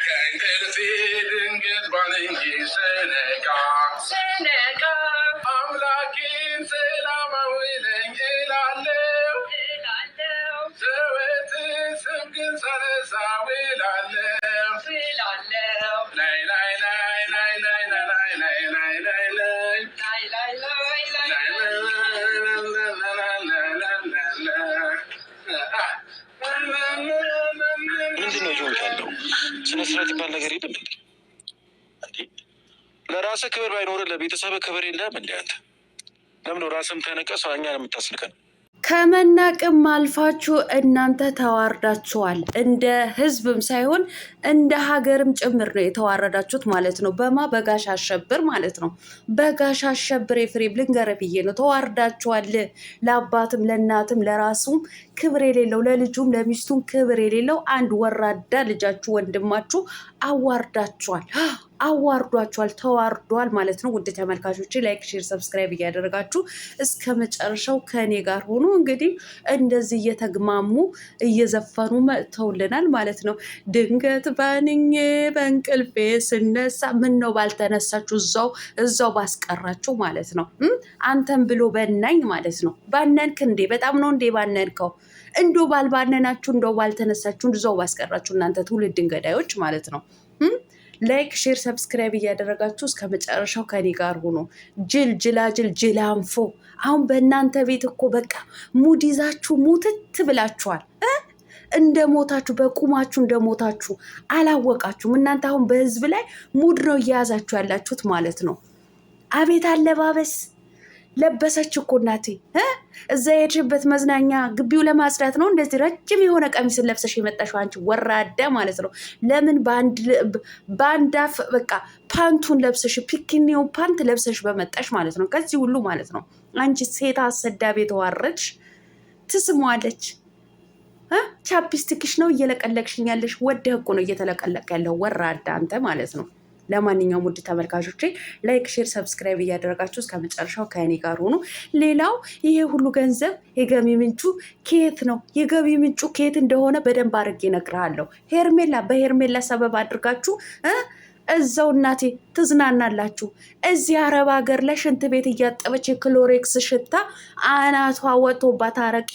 ከእንቅልፌ ድንገት ባንኜ ስነቃ አምላኬን ሰላም አውለኝ እላለሁ። ዘወትር ስም ግን ሳነሳ ውላለሁ። ላይ ላይ ላይ ላይ ላይ ላይ ላይ ላይ ላይ ምንድን ነው እየሆንክ ያለው? ስነ ስርዓት ይባል ነገር የለም እንዴ? ለራስህ ክብር ባይኖርህ ለቤተሰብህ ክብር የለህም እንዴ? አንተ ለምን ነው ራስህም ተነቀህ ሰው እኛን የምታስንቀን? ከመናቅም አልፋችሁ እናንተ ተዋርዳችኋል። እንደ ህዝብም ሳይሆን እንደ ሀገርም ጭምር ነው የተዋረዳችሁት ማለት ነው። በጋሽ አሸብር ማለት ነው። በጋሽ አሸብር ኤፍሬም ልንገርህ ብዬ ነው። ተዋርዳችኋል። ለአባትም ለእናትም ለራሱም ክብር የሌለው ለልጁም ለሚስቱም ክብር የሌለው አንድ ወራዳ ልጃችሁ ወንድማችሁ አዋርዳችኋል። አዋርዷቸዋል፣ ተዋርዷል ማለት ነው። ውድ ተመልካቾች ላይክ፣ ሼር፣ ሰብስክራይብ እያደረጋችሁ እስከ መጨረሻው ከእኔ ጋር ሆኖ እንግዲህ እንደዚህ እየተግማሙ እየዘፈኑ መጥተውልናል ማለት ነው። ድንገት ባንኜ በእንቅልፌ ስነሳ ምን ነው ባልተነሳችሁ እዛው ባስቀራችሁ ማለት ነው። አንተም ብሎ በናኝ ማለት ነው። ባነንክ እንዴ? በጣም ነው እንዴ ባነንከው? እንዶ ባልባነናችሁ እንደው ባልተነሳችሁ እዛው ባስቀራችሁ እናንተ ትውልድ እንገዳዮች ማለት ነው። ላይክ ሼር ሰብስክራይብ እያደረጋችሁ እስከ መጨረሻው ከኔ ጋር ሆኖ ጅላጅል ጅላንፎ አሁን በእናንተ ቤት እኮ በቃ ሙድ ይዛችሁ ሙትት ብላችኋል። እንደ ሞታችሁ በቁማችሁ እንደ ሞታችሁ አላወቃችሁም። እናንተ አሁን በህዝብ ላይ ሙድ ነው እየያዛችሁ ያላችሁት ማለት ነው። አቤት አለባበስ ለበሰች እኮ እናቴ። እዛ የሄድሽበት መዝናኛ ግቢው ለማጽዳት ነው እንደዚህ ረጅም የሆነ ቀሚስን ለብሰሽ የመጣሽው አንቺ ወራዳ ማለት ነው። ለምን በአንድ አፍ በቃ ፓንቱን ለብሰሽ ፒክኒው ፓንት ለብሰሽ በመጣሽ ማለት ነው። ከዚህ ሁሉ ማለት ነው አንቺ ሴት አሰዳቢ የተዋረድሽ ትስሟለች። ቻፕስቲክሽ ነው እየለቀለቅሽኝ ያለሽ። ወደህ እኮ ነው እየተለቀለቅ ያለው ወራዳ አንተ ማለት ነው። ለማንኛውም ውድ ተመልካቾቼ ላይክ ሼር ሰብስክራይብ እያደረጋችሁ እስከ መጨረሻው ከእኔ ጋር ሆኑ። ሌላው ይሄ ሁሉ ገንዘብ የገቢ ምንጩ ከየት ነው? የገቢ ምንጩ ከየት እንደሆነ በደንብ አድርጌ እነግርሃለሁ። በሄርሜላ ሰበብ አድርጋችሁ እዛው እናቴ ትዝናናላችሁ። እዚህ አረብ ሀገር ላይ ሽንት ቤት እያጠበች የክሎሬክስ ሽታ አናቷ ወጥቶባት አረቄ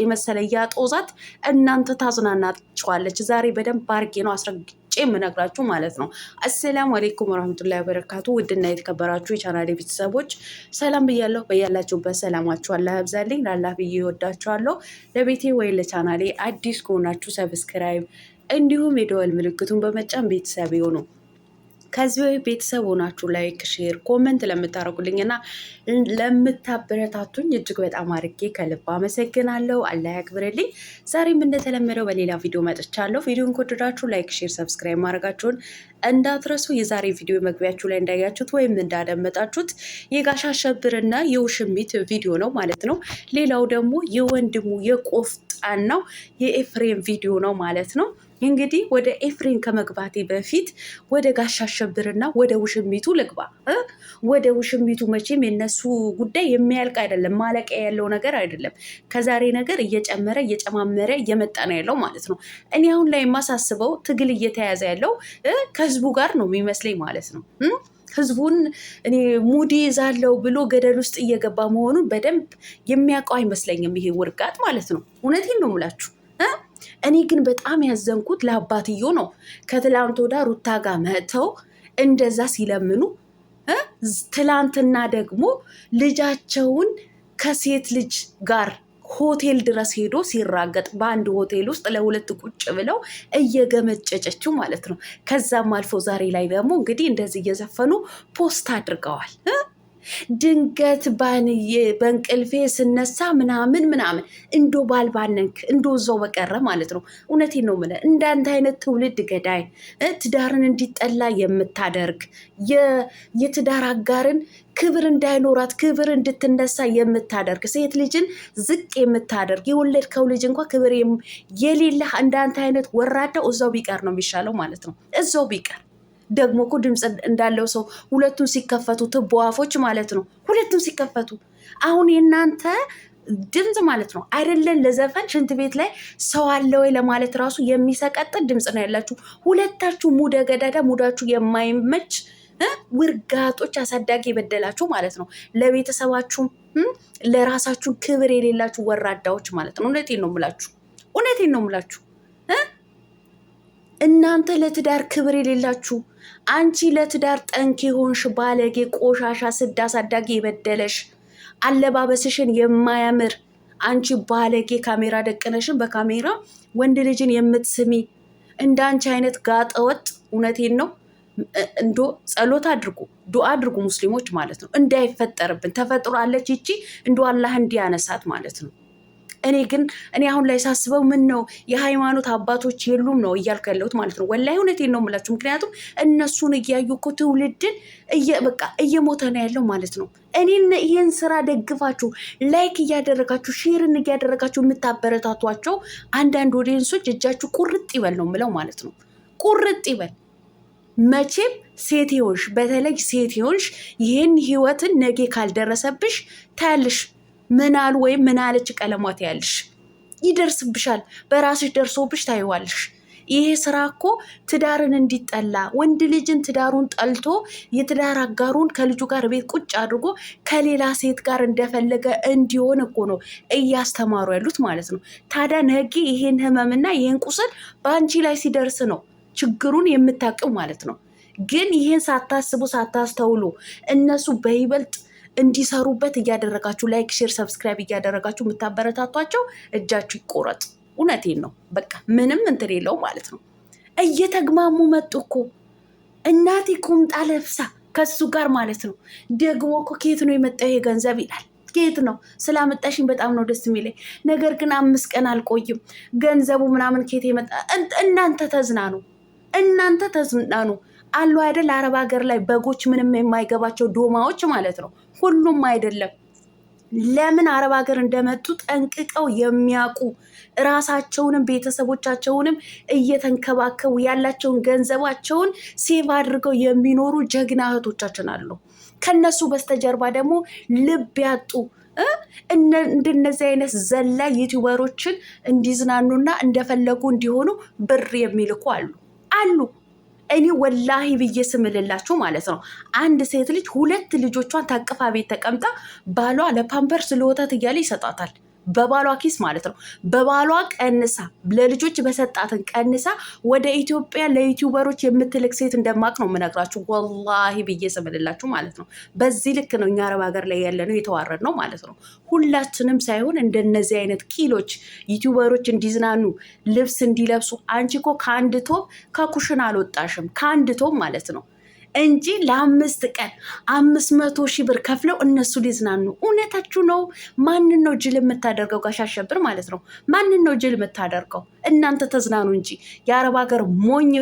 የመሰለ እያጦዛት እናንተ ታዝናናችኋለች። ዛሬ በደንብ አድርጌ ነው አስረግጬ የምነግራችሁ ማለት ነው። አሰላሙ አሌይኩም ወረህመቱላሂ ወበረካቱ። ውድና የተከበራችሁ የቻናሌ ቤተሰቦች ሰላም ብያለሁ። በያላችሁበት ሰላማችሁ አላህ ያብዛልኝ። ላላህ ብዬ ይወዳችኋለሁ። ለቤቴ ወይ ለቻናሌ አዲስ ከሆናችሁ ሰብስክራይብ እንዲሁም የደወል ምልክቱን በመጫን ቤተሰብ ይሁኑ። ከዚህ ወይ ቤተሰብ ሆናችሁ ላይክ ሼር ኮመንት ለምታደርጉልኝና ለምታበረታቱኝ እጅግ በጣም አድርጌ ከልብ አመሰግናለሁ። አላህ ያክብርልኝ። ዛሬም እንደተለመደው በሌላ ቪዲዮ መጥቻለሁ። ቪዲዮን ከወደዳችሁ ላይክ ሼር ሰብስክራይብ ማድረጋችሁን እንዳትረሱ። የዛሬ ቪዲዮ መግቢያችሁ ላይ እንዳያችሁት ወይም እንዳደመጣችሁት የጋሽ አሸብርና የውሽሚት ቪዲዮ ነው ማለት ነው። ሌላው ደግሞ የወንድሙ የቆፍጣናው የኤፍሬም ቪዲዮ ነው ማለት ነው። እንግዲህ ወደ ኤፍሬም ከመግባቴ በፊት ወደ ጋሽ አሸብርና ወደ ውሽሚቱ ልግባ። ወደ ውሽሚቱ መቼም የነሱ ጉዳይ የሚያልቅ አይደለም፣ ማለቂያ ያለው ነገር አይደለም። ከዛሬ ነገር እየጨመረ እየጨማመረ እየመጣ ነው ያለው ማለት ነው። እኔ አሁን ላይ የማሳስበው ትግል እየተያዘ ያለው ከህዝቡ ጋር ነው የሚመስለኝ ማለት ነው። ህዝቡን እኔ ሙዲ ይዛለው ብሎ ገደል ውስጥ እየገባ መሆኑን በደንብ የሚያውቀው አይመስለኝም ይሄ ውርጋት ማለት ነው። እውነቴን ነው የምላችሁ። እኔ ግን በጣም ያዘንኩት ለአባትዮ ነው። ከትላንት ወዳ ሩታ ጋር መጥተው እንደዛ ሲለምኑ ትላንትና ደግሞ ልጃቸውን ከሴት ልጅ ጋር ሆቴል ድረስ ሄዶ ሲራገጥ በአንድ ሆቴል ውስጥ ለሁለት ቁጭ ብለው እየገመጨጨችው ማለት ነው። ከዛም አልፎ ዛሬ ላይ ደግሞ እንግዲህ እንደዚህ እየዘፈኑ ፖስት አድርገዋል። ድንገት ባንዬ በእንቅልፌ ስነሳ ምናምን እንዶ ባልባነንክ እንዶ እዛው በቀረ ማለት ነው። እውነቴን ነው የምልህ። እንዳንተ አይነት ትውልድ ገዳይ ትዳርን እንዲጠላ የምታደርግ የትዳር አጋርን ክብር እንዳይኖራት ክብር እንድትነሳ የምታደርግ ሴት ልጅን ዝቅ የምታደርግ የወለድከው ልጅ እንኳ ክብር የሌለህ እንዳንተ አይነት ወራዳው እዛው ቢቀር ነው የሚሻለው ማለት ነው። እዛው ቢቀር ደግሞ እኮ ድምፅ እንዳለው ሰው ሁለቱን ሲከፈቱ ትቦ አፎች ማለት ነው። ሁለቱን ሲከፈቱ አሁን የእናንተ ድምፅ ማለት ነው አይደለም ለዘፈን ሽንት ቤት ላይ ሰው አለ ወይ ለማለት ራሱ የሚሰቀጥል ድምፅ ነው ያላችሁ ሁለታችሁ። ሙደ ገዳዳ ሙዳችሁ የማይመች ውርጋጦች አሳዳጊ የበደላችሁ ማለት ነው። ለቤተሰባችሁም ለራሳችሁ ክብር የሌላችሁ ወራዳዎች ማለት ነው። እውነቴን ነው የምላችሁ እናንተ ለትዳር ክብር የሌላችሁ። አንቺ ለትዳር ጠንክ የሆንሽ ባለጌ ቆሻሻ ስድ አሳዳጊ የበደለሽ አለባበስሽን የማያምር አንቺ ባለጌ ካሜራ ደቅነሽን በካሜራ ወንድ ልጅን የምትስሚ እንዳንቺ አይነት ጋጠወጥ እውነቴን ነው እንዶ ጸሎት አድርጉ ዱአ አድርጉ ሙስሊሞች ማለት ነው። እንዳይፈጠርብን ተፈጥሮ አለች ይቺ እንዶ አላህ እንዲያነሳት ማለት ነው። እኔ አሁን ላይ ሳስበው ምን ነው የሃይማኖት አባቶች የሉም ነው እያልኩ ያለሁት ማለት ነው። ወላሂ እውነቴን ነው የምላችሁ። ምክንያቱም እነሱን እያዩ እኮ ትውልድን በቃ እየሞተ ነው ያለው ማለት ነው። እኔን ይህን ስራ ደግፋችሁ ላይክ እያደረጋችሁ ሼርን እያደረጋችሁ የምታበረታቷቸው አንዳንድ ኦዲየንሶች እጃችሁ ቁርጥ ይበል ነው የምለው ማለት ነው። ቁርጥ ይበል። መቼም ሴት ይሆንሽ በተለይ ሴት ይሆንሽ ይህን ህይወትን ነገ ካልደረሰብሽ ታያለሽ። ምናሉ ወይም ምናለች ቀለሟት ያልሽ ይደርስብሻል። በራስሽ ደርሶብሽ ታይዋልሽ። ይሄ ስራ እኮ ትዳርን እንዲጠላ ወንድ ልጅን ትዳሩን ጠልቶ የትዳር አጋሩን ከልጁ ጋር ቤት ቁጭ አድርጎ ከሌላ ሴት ጋር እንደፈለገ እንዲሆን እኮ ነው እያስተማሩ ያሉት ማለት ነው። ታዲያ ነገ ይሄን ህመምና ይሄን ቁስል በአንቺ ላይ ሲደርስ ነው ችግሩን የምታውቂው ማለት ነው። ግን ይሄን ሳታስቡ ሳታስተውሉ እነሱ በይበልጥ እንዲሰሩበት እያደረጋችሁ ላይክ፣ ሼር፣ ሰብስክራይብ እያደረጋችሁ የምታበረታቷቸው እጃችሁ ይቆረጥ። እውነቴን ነው። በቃ ምንም እንትን የለው ማለት ነው። እየተግማሙ መጡ እኮ እናቴ ቁምጣ ለብሳ ከሱ ጋር ማለት ነው። ደግሞ እኮ ከየት ነው የመጣው ይሄ ገንዘብ ይላል። ከየት ነው ስላመጣሽኝ በጣም ነው ደስ የሚለኝ። ነገር ግን 5 ቀን አልቆይም ገንዘቡ ምናምን ከየት የመጣ እናንተ ተዝናኑ አሉ አይደል? አረብ ሀገር ላይ በጎች ምንም የማይገባቸው ዶማዎች ማለት ነው። ሁሉም አይደለም። ለምን አረብ ሀገር እንደመጡ ጠንቅቀው የሚያውቁ ራሳቸውንም ቤተሰቦቻቸውንም እየተንከባከቡ ያላቸውን ገንዘባቸውን ሴቭ አድርገው የሚኖሩ ጀግና እህቶቻችን አሉ። ከነሱ በስተጀርባ ደግሞ ልብ ያጡ እንደነዚህ አይነት ዘላይ ዩቲዩበሮችን እንዲዝናኑና እንደፈለጉ እንዲሆኑ ብር የሚልኩ አሉ። እኔ ወላሂ ብዬ ስምልላችሁ ማለት ነው። አንድ ሴት ልጅ 2 ልጆቿን ታቅፋ ቤት ተቀምጣ ባሏ ለፓምፐርስ ለወተት እያለ ይሰጣታል። በባሏ ኪስ ማለት ነው። በባሏ ቀንሳ ለልጆች በሰጣትን ቀንሳ ወደ ኢትዮጵያ ለዩቲዩበሮች የምትልክ ሴት እንደማቅ ነው የምነግራችሁ። ወላሂ ብዬ ስምልላችሁ ማለት ነው። በዚህ ልክ ነው እኛ አረብ ሀገር ላይ ያለ ነው የተዋረድ ነው ማለት ነው። ሁላችንም ሳይሆን እንደነዚህ አይነት ኪሎች ዩቲዩበሮች እንዲዝናኑ ልብስ እንዲለብሱ። አንቺ እኮ ከአንድ ቶብ ከኩሽን አልወጣሽም ከአንድ ቶብ ማለት ነው እንጂ ለ5 ቀን 500 ሺህ ብር ከፍለው እነሱ ሊዝናኑ። እውነታችሁ ነው። ማንን ነው ጅል የምታደርገው? ጋሽ አሸብር ማለት ነው። ማንን ነው ጅል የምታደርገው? እናንተ ተዝናኑ እንጂ የአረብ ሀገር ሞኝ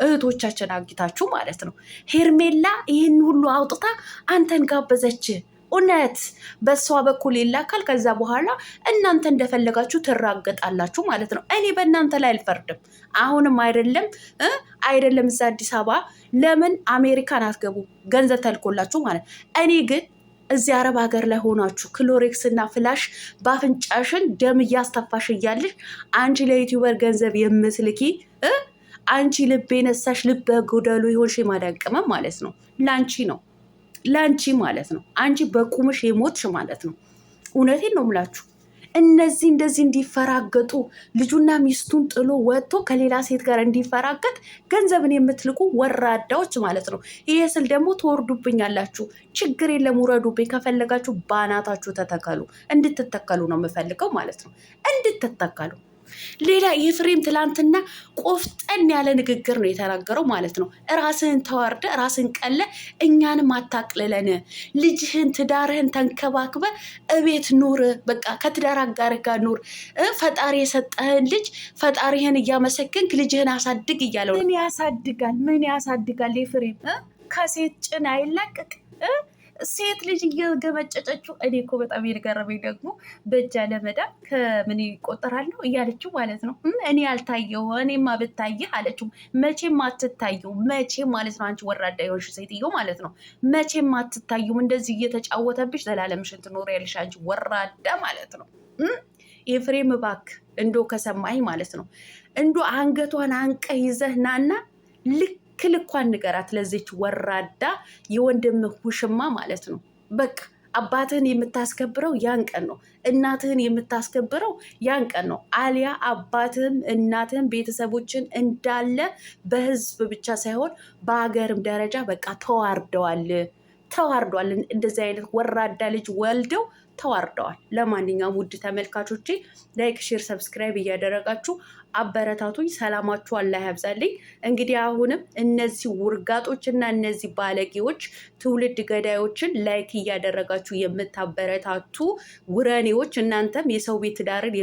እህቶቻችን አግታችሁ ማለት ነው። ሄርሜላ ይህን ሁሉ አውጥታ አንተን ጋበዘች። እውነት በሷ በኩል ይላካል። ከዛ በኋላ እናንተ እንደፈለጋችሁ ትራገጣላችሁ ማለት ነው። እኔ በእናንተ ላይ አልፈርድም። አሁንም አይደለም እዛ አዲስ አበባ ለምን አሜሪካን አትገቡ? ገንዘብ ተልኮላችሁ ማለት። እኔ ግን እዚህ አረብ ሀገር ላይ ሆናችሁ ክሎሬክስ እና ፍላሽ በአፍንጫሽን ደም እያስተፋሽ እያለሽ አንቺ ለዩቲዩበር ገንዘብ የምትልኪ አንቺ ልብ የነሳሽ ልበ ጎደሉ የሆንሽ የማዳቅመም ማለት ነው። ላንቺ ማለት ነው። አንቺ በቁምሽ የሞትሽ ማለት ነው። እውነቴን ነው የምላችሁ። እነዚህ እንደዚህ እንዲፈራገጡ ልጁና ሚስቱን ጥሎ ወጥቶ ከሌላ ሴት ጋር እንዲፈራገጥ ገንዘብን የምትልኩ ወራዳዎች ማለት ነው። ይሄ ስል ደግሞ ትወርዱብኛላችሁ። ችግር የለም ውረዱብኝ። ከፈለጋችሁ ባናታችሁ ተተከሉ። እንድትተከሉ ነው የምፈልገው ማለት ነው። እንድትተከሉ። ሌላ ኤፍሬም ትላንትና ቆፍጠን ያለ ንግግር ነው የተናገረው ማለት ነው። ራስህን ተዋርደ ራስህን ቀለ እኛንም አታቅልለን። ልጅህን ትዳርህን ተንከባክበ እቤት ኑር። በቃ ከትዳር አጋርህ ጋር ኑር። ፈጣሪ የሰጠህን ልጅ ፈጣሪህን እያመሰገንክ ልጅህን አሳድግ እያለው። ምን ያሳድጋል ኤፍሬም? ከሴት ጭን አይላቀቅ ሴት ልጅ እየገመጨጨችው። እኔ እኮ በጣም የገረመኝ ደግሞ በእጃ ለመዳም ከምን ይቆጠራል ነው እያለችው ማለት ነው። እኔ ያልታየው እኔማ ብታየህ አለችው። መቼም አትታየው መቼም ማለት ነው። አንቺ ወራዳ የሆንሽ ሴትዮ ማለት ነው። መቼም አትታየው። እንደዚህ እየተጫወተብሽ ዘላለምሽን ትኖሪያለሽ አንቺ ወራዳ ማለት ነው። ኤፍሬም እባክህ እንዶ ከሰማኝ ማለት ነው እንዶ አንገቷን አንቀ ይዘህ ናና ልክ ልኳን ንገራት ለዚች ወራዳ የወንድምህ ውሽማ ማለት ነው። በቃ አባትህን የምታስከብረው ያን ቀን ነው። እናትህን የምታስከብረው ያን ቀን ነው። አሊያ አባትህም እናትህም ቤተሰቦችን እንዳለ በህዝብ ብቻ ሳይሆን በሀገርም ደረጃ በቃ ተዋርደዋል። እንደዚህ አይነት ወራዳ ልጅ ወልደው ተዋርደዋል። ለማንኛውም ውድ ተመልካቾቼ ላይክ፣ ሼር፣ ሰብስክራይብ እያደረጋችሁ አበረታቱኝ። ሰላማችሁ አላህ ያብዛልኝ። እንግዲህ አሁንም እነዚህ ውርጋጦች እና እነዚህ ባለጌዎች ትውልድ ገዳዮችን ላይክ እያደረጋችሁ የምታበረታቱ ውረኔዎች፣ እናንተም የሰው ቤት ዳርን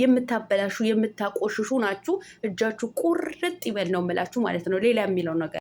የምታበላሹ የምታቆሽሹ ናችሁ። እጃችሁ ቁርጥ ይበል ነው የምላችሁ ማለት ነው። ሌላ የሚለው ነገር